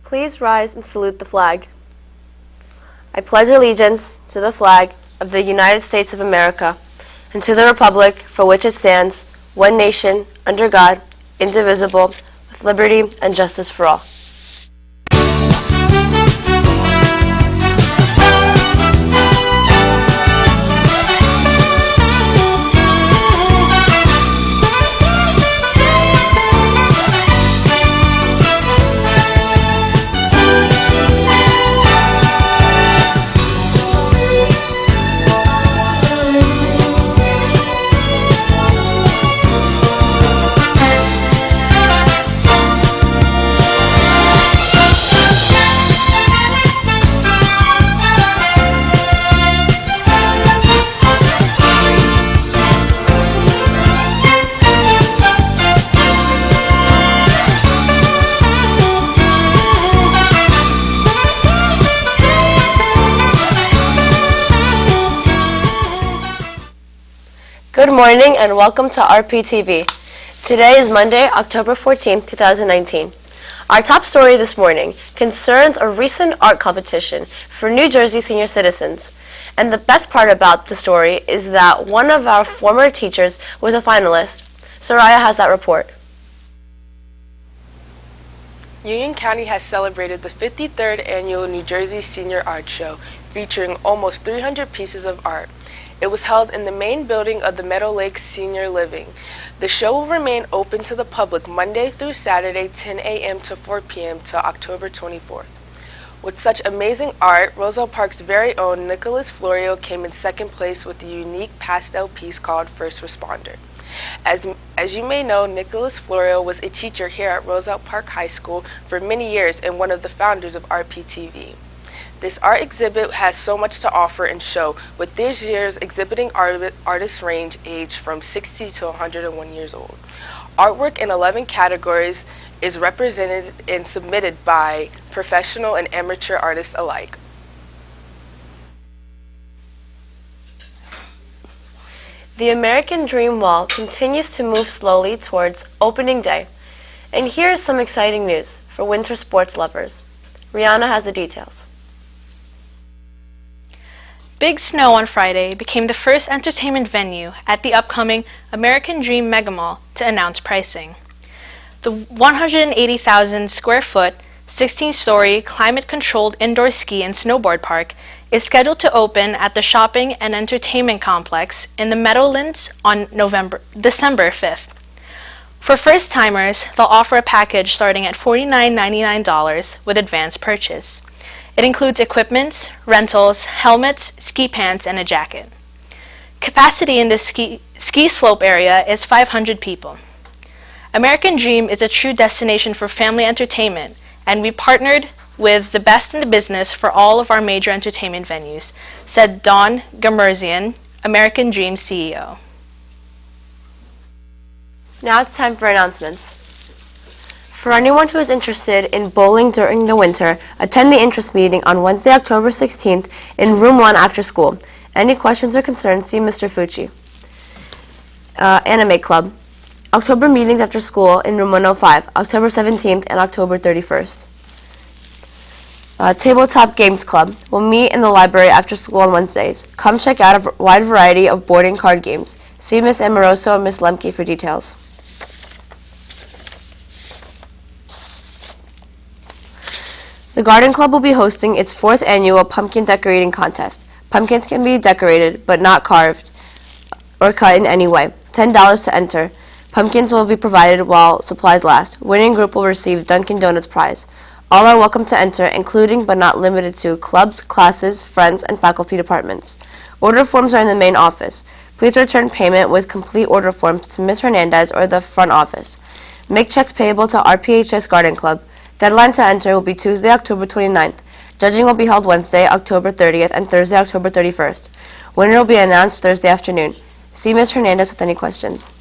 Please rise and salute the flag. I pledge allegiance to the flag of the United States of America and to the republic for which it stands, one nation, under God, indivisible, with liberty and justice for all. Good morning and welcome to RPtv. Today is Monday, October 14th, 2019. Our top story this morning concerns a recent art competition for New Jersey senior citizens. And the best part about the story is that one of our former teachers was a finalist. Soraya has that report. Union County has celebrated the 53rd annual New Jersey Senior Art Show, featuring almost 300 pieces of art. It was held in the main building of the Meadow Lake Senior Living. The show will remain open to the public Monday through Saturday, 10 a.m. to 4 p.m. till October 24th. With such amazing art, Roselle Park's very own Nicholas Florio came in second place with a unique pastel piece called First Responder. As you may know, Nicholas Florio was a teacher here at Roselle Park High School for many years and one of the founders of RPtv. This art exhibit has so much to offer and show, with this year's exhibiting artists range age from 60 to 101 years old. Artwork in 11 categories is represented and submitted by professional and amateur artists alike. The American Dream Wall continues to move slowly towards opening day. And here is some exciting news for winter sports lovers. Rihanna has the details. Big Snow on Friday became the first entertainment venue at the upcoming American Dream Mega Mall to announce pricing. The 180,000 square foot, 16-story, climate-controlled indoor ski and snowboard park is scheduled to open at the Shopping and Entertainment Complex in the Meadowlands on December 5th. For first-timers, they'll offer a package starting at $49.99 with advance purchase. It includes equipment, rentals, helmets, ski pants, and a jacket. Capacity in the ski slope area is 500 people. American Dream is a true destination for family entertainment, and we partnered with the best in the business for all of our major entertainment venues, said Don Gamerzian, American Dream CEO. Now it's time for announcements. For anyone who is interested in bowling during the winter, attend the interest meeting on Wednesday, October 16th in Room 1 after school. Any questions or concerns, see Mr. Fucci. Anime Club. October meetings after school in Room 105, October 17th and October 31st. Tabletop Games Club. We'll meet in the library after school on Wednesdays. Come check out a wide variety of board and card games. See Ms. Amoroso and Ms. Lemke for details. The Garden Club will be hosting its 4th annual pumpkin decorating contest. Pumpkins can be decorated, but not carved or cut in any way. $10 to enter. Pumpkins will be provided while supplies last. Winning group will receive Dunkin' Donuts prize. All are welcome to enter, including but not limited to clubs, classes, friends, and faculty departments. Order forms are in the main office. Please return payment with complete order forms to Ms. Hernandez or the front office. Make checks payable to RPHS Garden Club. Deadline to enter will be Tuesday, October 29th. Judging will be held Wednesday, October 30th and Thursday, October 31st. Winner will be announced Thursday afternoon. See Ms. Hernandez with any questions.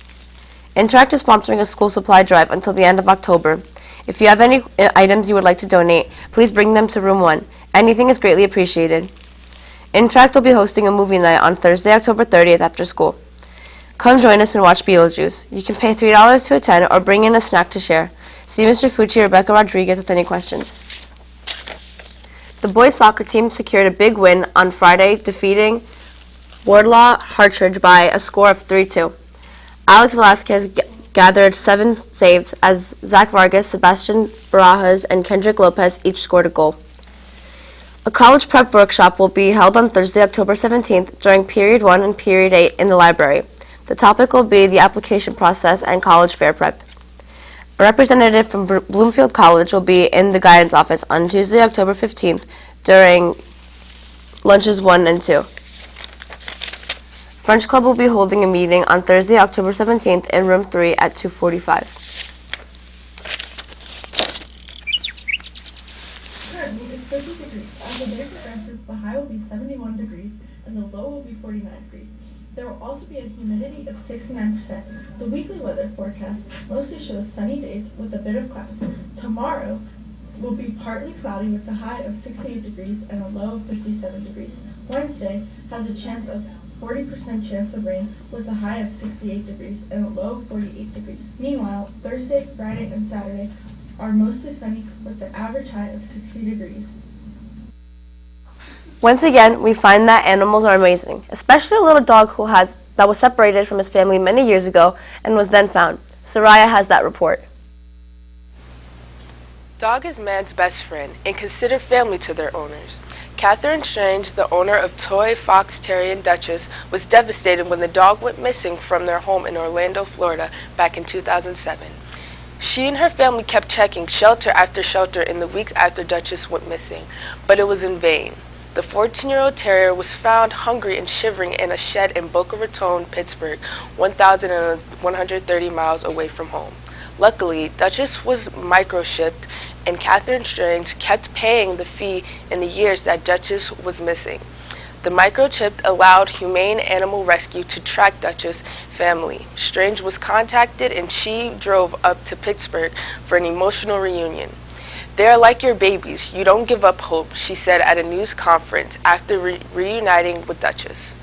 Interact is sponsoring a school supply drive until the end of October. If you have any items you would like to donate, please bring them to Room 1. Anything is greatly appreciated. Interact will be hosting a movie night on Thursday, October 30th after school. Come join us and watch Beetlejuice. You can pay $3 to attend or bring in a snack to share. See Mr. Fucci or Rebecca Rodriguez with any questions. The boys soccer team secured a big win on Friday, defeating Wardlaw Hartridge by a score of 3-2. Alex Velasquez gathered 7 saves as Zach Vargas, Sebastian Barajas, and Kendrick Lopez each scored a goal. A college prep workshop will be held on Thursday, October 17th during Period 1 and Period 8 in the library. The topic will be the application process and college fair prep. A representative from Bloomfield College will be in the guidance office on Tuesday, October 15th during lunches 1 and 2. French Club will be holding a meeting on Thursday, October 17th in room 3 at 2:45. Currently, it's 50 degrees. As the day progresses, the high will be 71 degrees and the low will be 49 degrees. There will also be a humidity of 69%. The weekly weather forecast mostly shows sunny days with a bit of clouds. Tomorrow will be partly cloudy with a high of 68 degrees and a low of 57 degrees. Wednesday has a chance of 40% chance of rain with a high of 68 degrees and a low of 48 degrees. Meanwhile, Thursday, Friday, and Saturday are mostly sunny with an average high of 60 degrees. Once again, we find that animals are amazing, especially a little dog that was separated from his family many years ago and was then found. Soraya has that report. Dog is man's best friend and considered family to their owners. Catherine Strange, the owner of Toy, Fox, Terrier, and Duchess, was devastated when the dog went missing from their home in Orlando, Florida, back in 2007. She and her family kept checking shelter after shelter in the weeks after Duchess went missing, but it was in vain. The 14-year-old terrier was found hungry and shivering in a shed in Boca Raton, Pittsburgh, 1,130 miles away from home. Luckily, Duchess was microchipped, and Catherine Strange kept paying the fee in the years that Duchess was missing. The microchip allowed Humane Animal Rescue to track Duchess' family. Strange was contacted, and she drove up to Pittsburgh for an emotional reunion. "They are like your babies. You don't give up hope," she said at a news conference after reuniting with Duchess.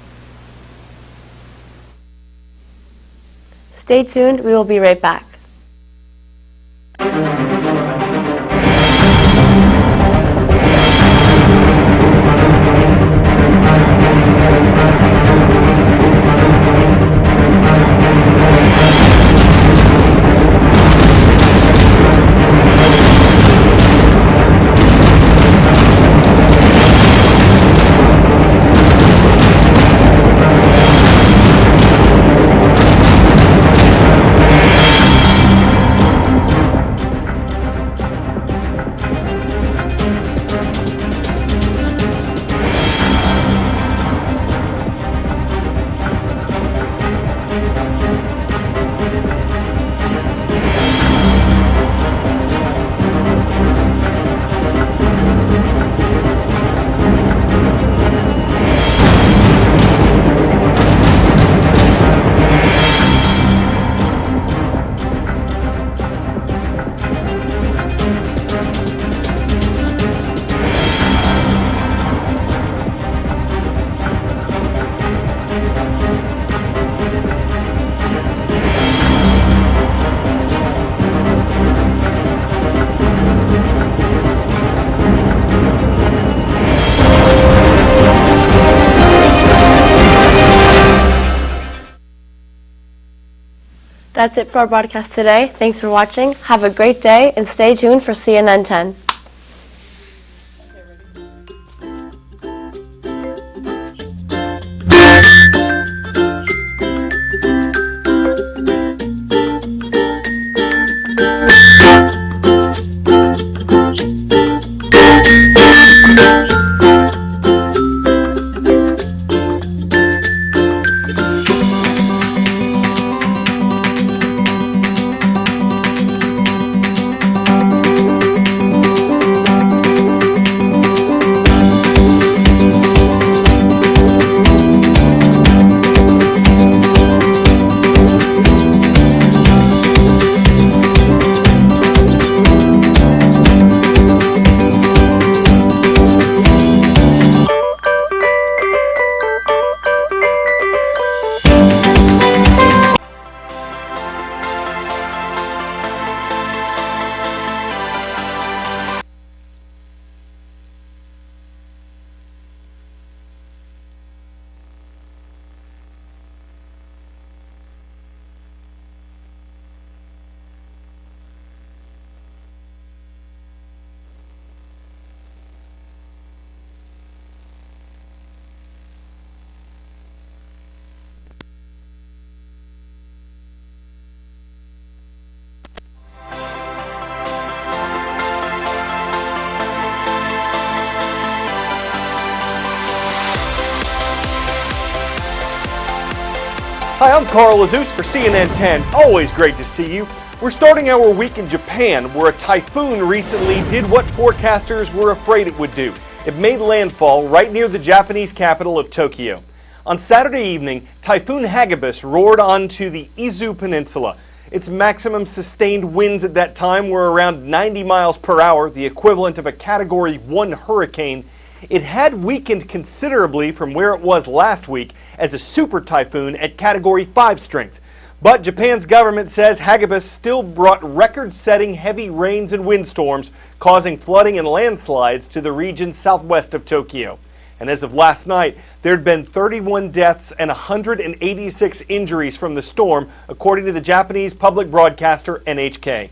Stay tuned. We will be right back. That's it for our broadcast today. Thanks for watching. Have a great day and stay tuned for CNN 10. Hi, I'm Carl Azus for CNN 10. Always great to see you. We're starting our week in Japan, where a typhoon recently did what forecasters were afraid it would do. It made landfall right near the Japanese capital of Tokyo. On Saturday evening, Typhoon Hagibis roared onto the Izu Peninsula. Its maximum sustained winds at that time were around 90 miles per hour, the equivalent of a Category 1 hurricane. It had weakened considerably from where it was last week as a super typhoon at Category 5 strength. But Japan's government says Hagibis still brought record-setting heavy rains and windstorms, causing flooding and landslides to the region southwest of Tokyo. And as of last night, there had been 31 deaths and 186 injuries from the storm, according to the Japanese public broadcaster NHK.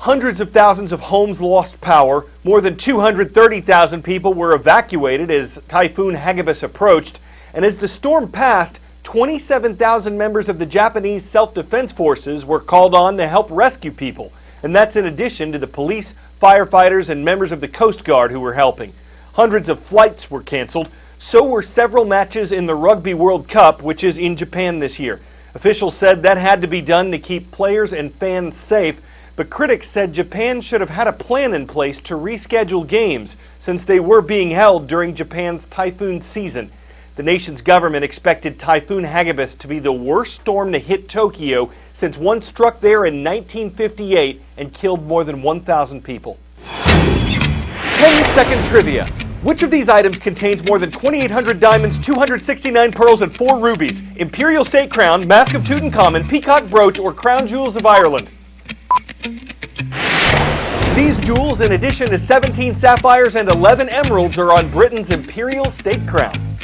Hundreds of thousands of homes lost power. More than 230,000 people were evacuated as Typhoon Hagibis approached. And as the storm passed, 27,000 members of the Japanese self-defense forces were called on to help rescue people. And that's in addition to the police, firefighters, and members of the Coast Guard who were helping. Hundreds of flights were canceled. So were several matches in the Rugby World Cup, which is in Japan this year. Officials said that had to be done to keep players and fans safe. But critics said Japan should have had a plan in place to reschedule games since they were being held during Japan's typhoon season. The nation's government expected Typhoon Hagibis to be the worst storm to hit Tokyo since one struck there in 1958 and killed more than 1,000 people. 10-second trivia. Which of these items contains more than 2,800 diamonds, 269 pearls, and 4 rubies? Imperial State Crown, Mask of Tutankhamun, Peacock Brooch, or Crown Jewels of Ireland? These jewels, in addition to 17 sapphires and 11 emeralds, are on Britain's Imperial State Crown.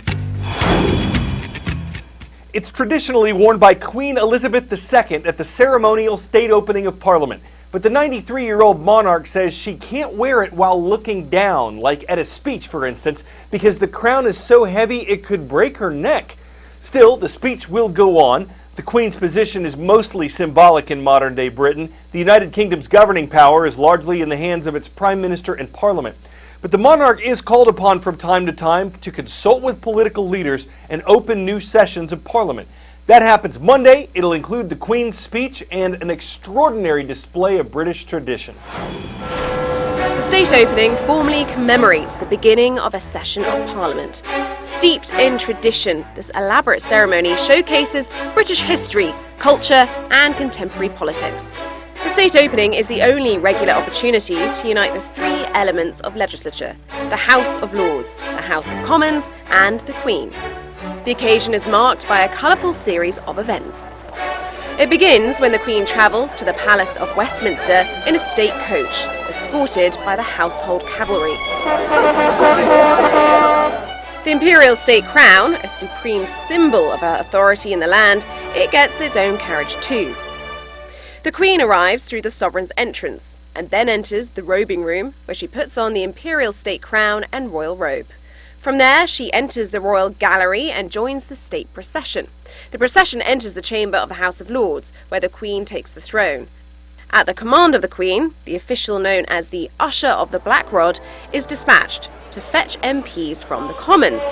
It's traditionally worn by Queen Elizabeth II at the ceremonial state opening of Parliament. But the 93-year-old monarch says she can't wear it while looking down, like at a speech, for instance, because the crown is so heavy it could break her neck. Still, the speech will go on. The Queen's position is mostly symbolic in modern-day Britain. The United Kingdom's governing power is largely in the hands of its Prime Minister and Parliament. But the monarch is called upon from time to time to consult with political leaders and open new sessions of Parliament. That happens Monday. It'll include the Queen's speech and an extraordinary display of British tradition. The state opening formally commemorates the beginning of a session of Parliament. Steeped in tradition, this elaborate ceremony showcases British history, culture, and contemporary politics. The state opening is the only regular opportunity to unite the 3 elements of legislature: the House of Lords, the House of Commons, and the Queen. The occasion is marked by a colourful series of events. It begins when the Queen travels to the Palace of Westminster in a state coach, escorted by the household cavalry. The Imperial State Crown, a supreme symbol of her authority in the land, it gets its own carriage too. The Queen arrives through the Sovereign's entrance, and then enters the robing room, where she puts on the Imperial State Crown and royal robe. From there, she enters the royal gallery and joins the state procession. The procession enters the chamber of the House of Lords, where the Queen takes the throne. At the command of the Queen, the official known as the Usher of the Black Rod is dispatched to fetch MPs from the Commons.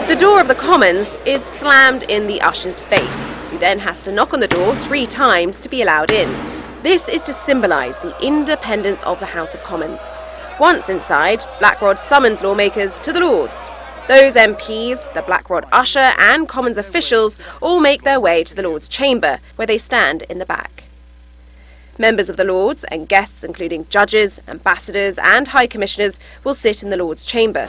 The door of the Commons is slammed in the Usher's face, who then has to knock on the door 3 times to be allowed in. This is to symbolise the independence of the House of Commons. Once inside, Blackrod summons lawmakers to the Lords. Those MPs, the Blackrod Usher and Commons officials all make their way to the Lords' chamber, where they stand in the back. Members of the Lords and guests including judges, ambassadors and high commissioners will sit in the Lords' chamber.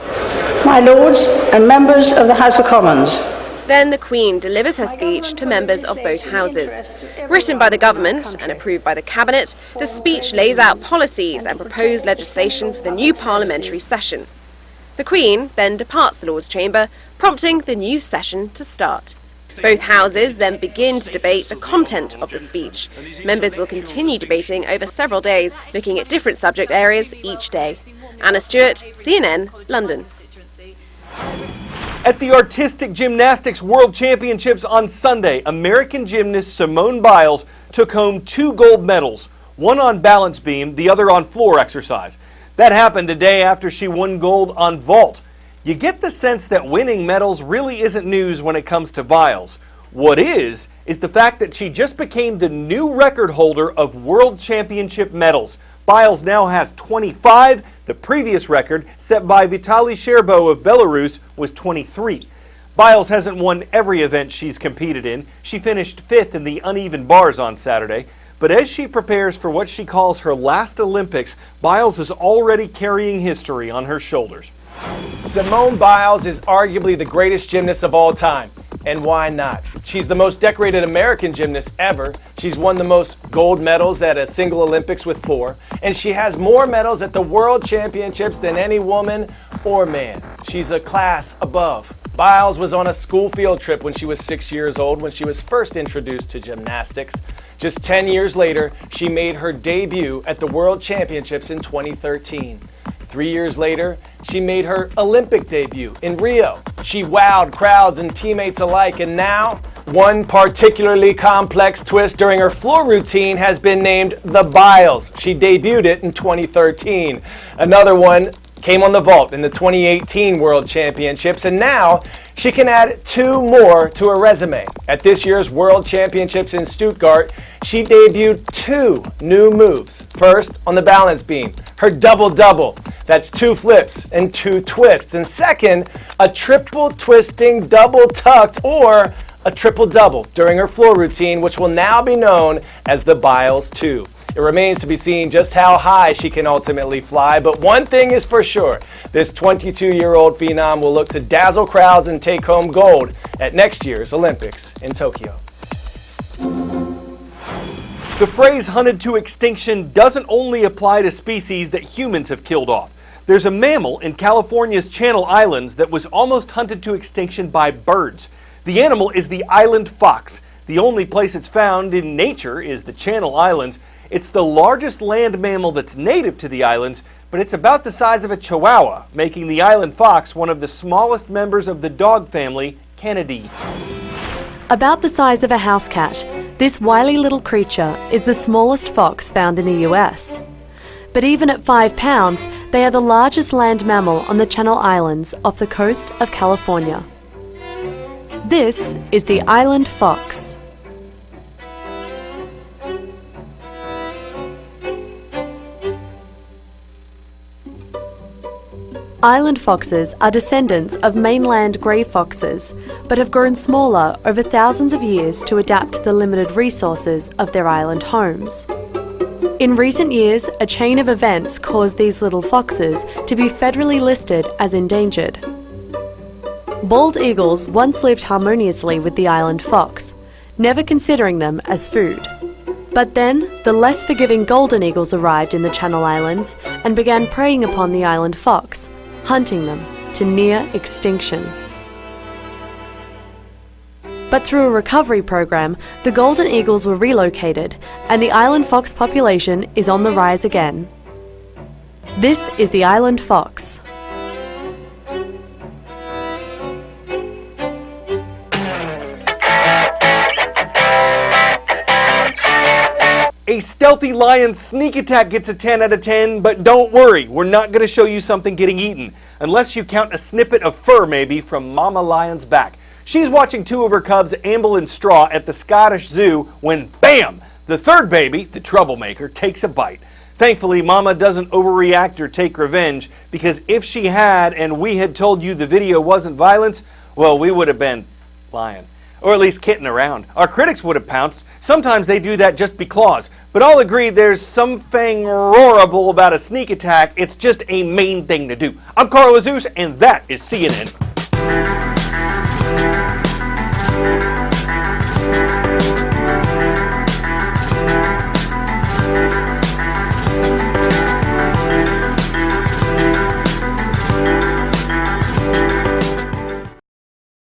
My Lords and members of the House of Commons. Then the Queen delivers her speech to members of both houses. Written by the government and approved by the Cabinet, the speech lays out policies and proposed legislation for the new parliamentary session. The Queen then departs the Lords' chamber, prompting the new session to start. Both houses then begin to debate the content of the speech. Members will continue debating over several days, looking at different subject areas each day. Anna Stewart, CNN, London. At the Artistic Gymnastics World Championships on Sunday, American gymnast Simone Biles took home 2 gold medals, one on balance beam, the other on floor exercise. That happened a day after she won gold on vault. You get the sense that winning medals really isn't news when it comes to Biles. What is the fact that she just became the new record holder of World Championship medals. Biles now has 25. The previous record, set by Vitaly Sherbo of Belarus, was 23. Biles hasn't won every event she's competed in. She finished 5th in the uneven bars on Saturday. But as she prepares for what she calls her last Olympics, Biles is already carrying history on her shoulders. Simone Biles is arguably the greatest gymnast of all time. And why not? She's the most decorated American gymnast ever. She's won the most gold medals at a single Olympics with 4. And she has more medals at the World Championships than any woman or man. She's a class above. Biles was on a school field trip when she was 6 years old when she was first introduced to gymnastics. Just 10 years later, she made her debut at the World Championships in 2013. 3 years later, she made her Olympic debut in Rio. She wowed crowds and teammates alike, and now, one particularly complex twist during her floor routine has been named the Biles. She debuted it in 2013. Another one came on the vault in the 2018 World Championships, and now she can add 2 more to her resume. At this year's World Championships in Stuttgart, she debuted 2 new moves. First, on the balance beam, her double-double. That's 2 flips and 2 twists. And second, a triple twisting double tucked, or a triple-double during her floor routine, which will now be known as the Biles 2. It remains to be seen just how high she can ultimately fly, but one thing is for sure, this 22-year-old phenom will look to dazzle crowds and take home gold at next year's Olympics in Tokyo. The phrase hunted to extinction doesn't only apply to species that humans have killed off. There's a mammal in California's Channel Islands that was almost hunted to extinction by birds. The animal is the island fox. The only place it's found in nature is the Channel Islands. It's the largest land mammal that's native to the islands, but it's about the size of a chihuahua, making the island fox one of the smallest members of the dog family, Canidae. About the size of a house cat, this wily little creature is the smallest fox found in the US. But even at 5 pounds, they are the largest land mammal on the Channel Islands off the coast of California. This is the island fox. Island foxes are descendants of mainland grey foxes, but have grown smaller over thousands of years to adapt to the limited resources of their island homes. In recent years, a chain of events caused these little foxes to be federally listed as endangered. Bald eagles once lived harmoniously with the island fox, never considering them as food. But then, the less forgiving golden eagles arrived in the Channel Islands and began preying upon the island fox, hunting them to near extinction. But through a recovery program, the golden eagles were relocated and the island fox population is on the rise again. This is the island fox. A stealthy lion sneak attack gets a 10 out of 10, but don't worry, we're not going to show you something getting eaten, unless you count a snippet of fur maybe from Mama Lion's back. She's watching 2 of her cubs amble in straw at the Scottish Zoo when, bam, the third baby, the troublemaker, takes a bite. Thankfully, Mama doesn't overreact or take revenge, because if she had and we had told you the video wasn't violence, well, we would have been lying. Or at least kidding around. Our critics would have pounced. Sometimes they do that just because. But all agree there's something roarable about a sneak attack. It's just a main thing to do. I'm Carl Azus, and that is CNN.